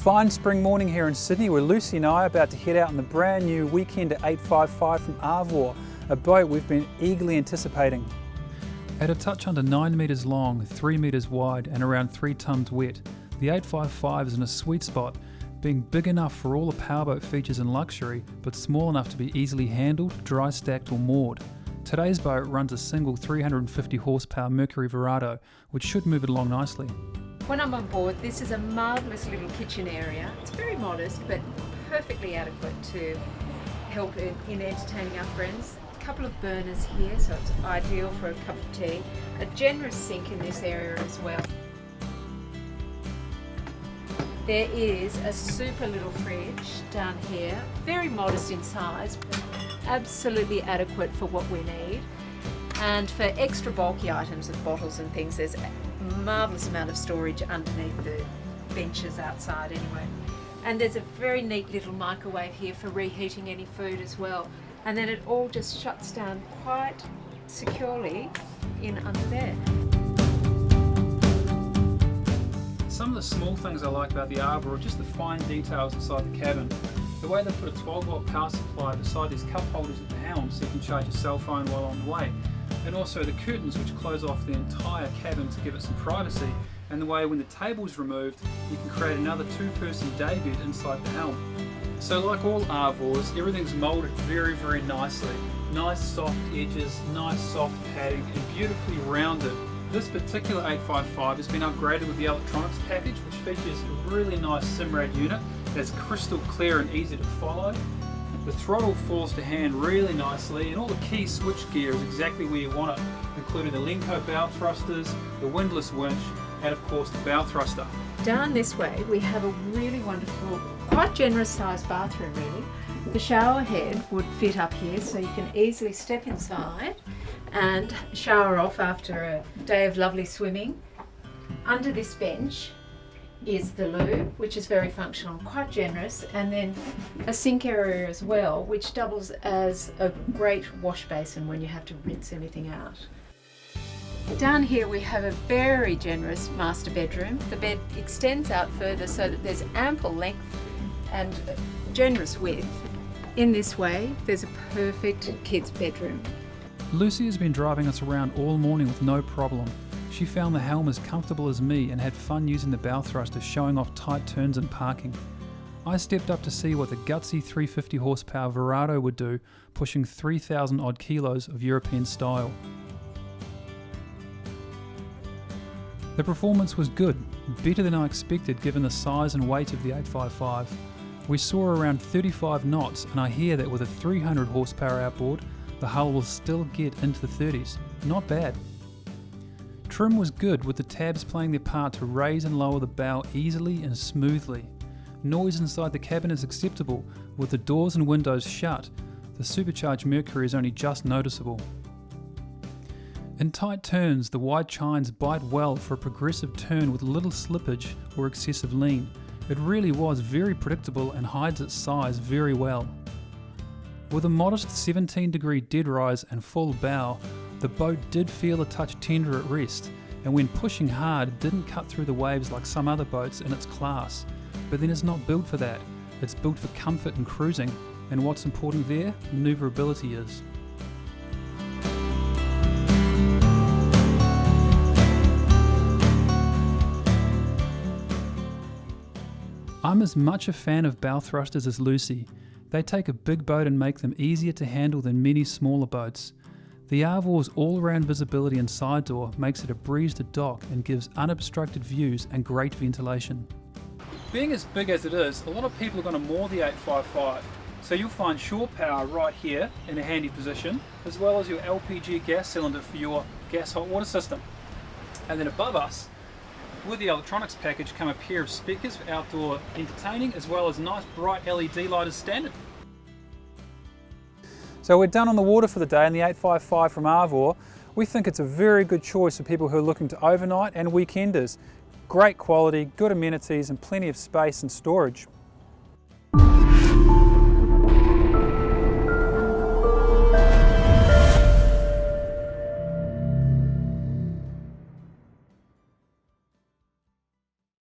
fine spring morning here in Sydney where Lucy and I are about to head out on the brand new Weekender 855 from Arvour, a boat we've been eagerly anticipating. At a touch under 9 metres long, 3 metres wide and around 3 tonnes wet, the 855 is in a sweet spot, being big enough for all the powerboat features and luxury, but small enough to be easily handled, dry stacked or moored. Today's boat runs a single 350 horsepower Mercury Verado, which should move it along nicely. When I'm on board, this is a marvellous little kitchen area. It's very modest, but perfectly adequate to help in entertaining our friends. A couple of burners here, so it's ideal for a cup of tea. A generous sink in this area as well. There is a super little fridge down here, very modest in size, but absolutely adequate for what we need. And for extra bulky items of bottles and things, there's a marvellous amount of storage underneath the benches outside anyway. And there's a very neat little microwave here for reheating any food as well. And then it all just shuts down quite securely in under there. Some of the small things I like about the Arvour are just the fine details inside the cabin. The way they put a 12-volt power supply beside these cup holders at the helm so you can charge your cell phone while on the way. And also the curtains which close off the entire cabin to give it some privacy, and the way when the table's removed you can create another 2-person day bed inside the helm. So like all Arvours, everything's moulded very, very nicely. Nice soft edges, nice soft padding and beautifully rounded. This particular 855 has been upgraded with the electronics package, which features a really nice Simrad unit that's crystal clear and easy to follow. The throttle falls to hand really nicely, and all the key switch gear is exactly where you want it, including the Lenco bow thrusters, the windlass winch, and of course the bow thruster. Down this way we have a really wonderful, quite generous sized bathroom really. The shower head would fit up here so you can easily step inside and shower off after a day of lovely swimming. Under this bench is the loo, which is very functional, quite generous, and then a sink area as well, which doubles as a great wash basin when you have to rinse anything out. Down here we have a very generous master bedroom. The bed extends out further so that there's ample length and generous width. In this way, there's a perfect kids' bedroom. Lucy has been driving us around all morning with no problem. She found the helm as comfortable as me and had fun using the bow thruster showing off tight turns and parking. I stepped up to see what the gutsy 350 horsepower Verado would do, pushing 3,000 odd kilos of European style. The performance was good, better than I expected given the size and weight of the 855. We saw around 35 knots, and I hear that with a 300 horsepower outboard, the hull will still get into the 30s. Not bad. Trim was good, with the tabs playing their part to raise and lower the bow easily and smoothly. Noise inside the cabin is acceptable, with the doors and windows shut. The supercharged Mercury is only just noticeable. In tight turns, the wide chines bite well for a progressive turn with little slippage or excessive lean. It really was very predictable and hides its size very well. With a modest 17-degree dead rise and full bow, the boat did feel a touch tender at rest, and when pushing hard it didn't cut through the waves like some other boats in its class. But then it's not built for that, it's built for comfort and cruising, and what's important there, manoeuvrability is. I'm as much a fan of bow thrusters as Lucy. They take a big boat and make them easier to handle than many smaller boats. The Arvour's all-round visibility and side door makes it a breeze to dock and gives unobstructed views and great ventilation. Being as big as it is, a lot of people are going to moor the 855, so you'll find shore power right here in a handy position, as well as your LPG gas cylinder for your gas hot water system. And then above us, with the electronics package, come a pair of speakers for outdoor entertaining, as well as nice bright LED light as standard. So we're done on the water for the day in the 855 from Arvour. We think it's a very good choice for people who are looking to overnight and weekenders. Great quality, good amenities and plenty of space and storage.